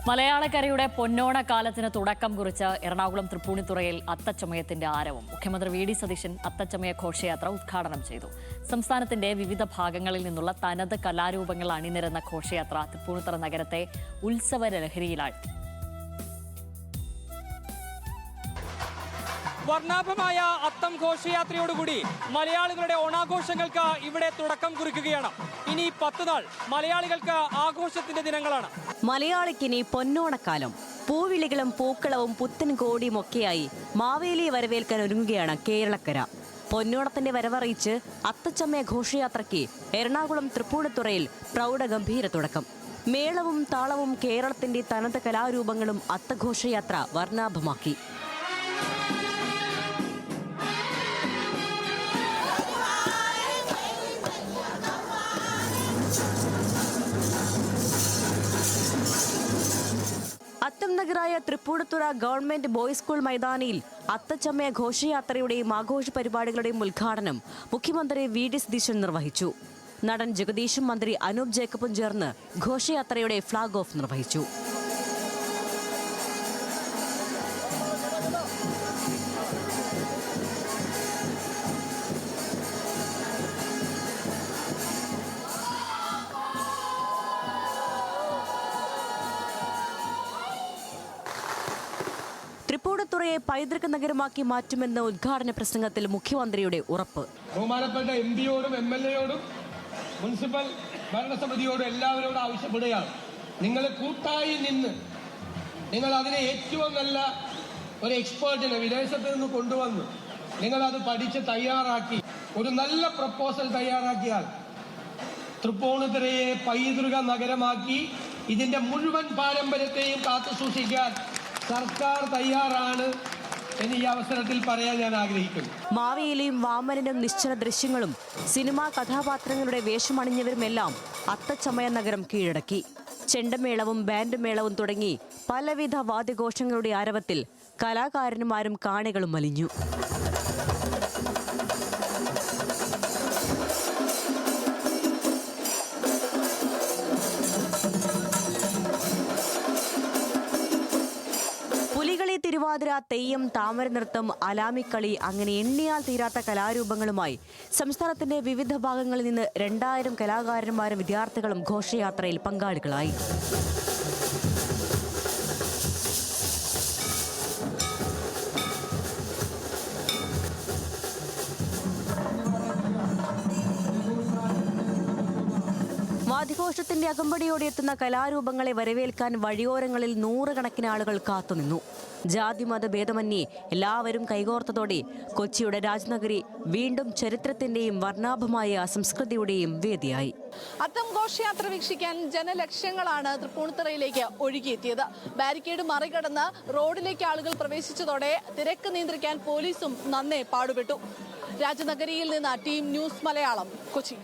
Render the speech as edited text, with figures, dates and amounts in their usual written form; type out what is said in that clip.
മലയാളക്കരയുടെ പൊന്നോണക്കാലത്തിന് തുടക്കം കുറിച്ച് എറണാകുളം തൃപ്പൂണിത്തുറയിൽ അത്തച്ചമയത്തിന്റെ ആരവം. മുഖ്യമന്ത്രി വി ഡി സതീശൻ അത്തച്ചമയ ഘോഷയാത്ര ഉദ്ഘാടനം ചെയ്തു. സംസ്ഥാനത്തിന്റെ വിവിധ ഭാഗങ്ങളിൽ നിന്നുള്ള തനത് കലാരൂപങ്ങൾ അണിനിരന്ന ഘോഷയാത്ര തൃപ്പൂണിത്തുറ നഗരത്തെ ഉത്സവ ലഹരിയിലാഴ്ത്തി. വർണ്ണാഭമായ അത്തം ഘോഷയാത്രയോടുകൂടി മലയാളികളുടെ ഓണാഘോഷങ്ങൾക്ക് ഇവിടെ തുടക്കം കുറിക്കുകയാണ്. ഇനി 10 നാൾ മലയാളികൾക്ക് ആഘോഷത്തിന്റെ ദിനങ്ങളാണ്. മലയാളിക്കിനി പൊന്നോണക്കാലം. പൂവിളികളും പൂക്കളവും പുത്തൻ കോടിയും ഒക്കെയായി മാവേലി വരവേൽക്കാൻ ഒരുങ്ങുകയാണ് കേരളക്കര. പൊന്നോണത്തിന്റെ വരവറിയിച്ച് അത്തച്ചമയ ഘോഷയാത്രയ്ക്ക് എറണാകുളം തൃപ്പൂണിത്തുറയിൽ പ്രൗഢഗംഭീര തുടക്കം. മേളവും താളവും കേരളത്തിന്റെ തനത് കലാരൂപങ്ങളും അത്തഘോഷയാത്ര വർണ്ണാഭമാക്കി. അത്തം നഗരായ തൃപ്പൂണിത്തുറ ഗവൺമെന്റ് ബോയ്സ് സ്കൂൾ മൈതാനിയിൽ അത്തച്ചമയ ഘോഷയാത്രയുടെയും ആഘോഷ പരിപാടികളുടെയും ഉദ്ഘാടനം മുഖ്യമന്ത്രി വി ഡി സതീശൻ നിർവഹിച്ചു. നടൻ ജഗദീഷും മന്ത്രി അനൂപ് ജേക്കബും ചേർന്ന് ഘോഷയാത്രയുടെ ഫ്ളാഗ് ഓഫ് നിർവഹിച്ചു. തൃപ്പൂണിത്തുറയെ പൈതൃക നഗരമാക്കി മാറ്റുമെന്ന ഉദ്ഘാടന പ്രസംഗത്തിൽ മുഖ്യമന്ത്രിയുടെ ഉറപ്പ്. ബഹുമാനപ്പെട്ട എംപിയോടും MLAയോടും മുനിസിപ്പൽ ഭരണസമിതിയോടും എല്ലാവരോടും ആവശ്യപ്പെടുകയാണ്, നിങ്ങൾ കൂട്ടായി നിന്ന് നിങ്ങൾ അതിനെ ഏറ്റവും നല്ല ഒരു എക്സ്പേർട്ടിനെ വിദേശത്ത് നിന്ന് കൊണ്ടുവന്ന് നിങ്ങൾ അത് പഠിച്ച് തയ്യാറാക്കി ഒരു നല്ല പ്രപ്പോസൽ തയ്യാറാക്കിയാൽ തൃപ്പൂണിത്തുറയെ പൈതൃക നഗരമാക്കി ഇതിന്റെ മുഴുവൻ പാരമ്പര്യത്തെയും കാത്തു സൂക്ഷിക്കാൻ സർക്കാർ തയ്യാറാണ് എന്ന് ഈ അവസരത്തിൽ പറയാൻ ഞാൻ ആഗ്രഹിക്കുന്നു. മാവേലിയും വാമനനും നിശ്ചല ദൃശ്യങ്ങളും സിനിമാ കഥാപാത്രങ്ങളുടെ വേഷമണിഞ്ഞവരുമെല്ലാം അത്തച്ചമയ നഗരം കീഴടക്കി. ചെണ്ടമേളവും ബാൻഡ് മേളവും തുടങ്ങി പലവിധ വാദ്യഘോഷങ്ങളുടെ ആരവത്തിൽ കലാകാരന്മാരും കാണികളും അലിഞ്ഞു. പുലികളി, തിരുവാതിര, തെയ്യം, താമരനൃത്തം, അലാമിക്കളി അങ്ങനെ എണ്ണിയാൽ തീരാത്ത കലാരൂപങ്ങളുമായി സംസ്ഥാനത്തിന്റെ വിവിധ ഭാഗങ്ങളിൽ നിന്ന് 2000 കലാകാരന്മാരും വിദ്യാർത്ഥികളും ഘോഷയാത്രയിൽ പങ്കാളികളായി. വാദ്യഘോഷത്തിന്റെ അകമ്പടിയോടെ എത്തുന്ന കലാരൂപങ്ങളെ വരവേൽക്കാൻ വഴിയോരങ്ങളിൽ നൂറുകണക്കിന് ആളുകൾ കാത്തുനിന്നു. ജാതിമത ഭേദമന്യേ എല്ലാവരും കൈകോർത്തതോടെ കൊച്ചിയുടെ രാജനഗരി വീണ്ടും ചരിത്രത്തിന്റെയും വർണ്ണാഭമായ സംസ്കൃതിയുടെയും വേദിയായി. അത്തം ഘോഷയാത്ര വീക്ഷിക്കാൻ ജനലക്ഷങ്ങളാണ് തൃപ്പൂണിത്തുറയിലേക്ക് ഒഴുകിയെത്തിയത്. ബാരിക്കേഡ് മറികടന്ന് റോഡിലേക്ക് ആളുകൾ പ്രവേശിച്ചതോടെ തിരക്ക് നിയന്ത്രിക്കാൻ പോലീസും നന്നേ പാടുപെട്ടു. രാജനഗരിയിൽ നിന്ന് ടീം ന്യൂസ് മലയാളം, കൊച്ചി.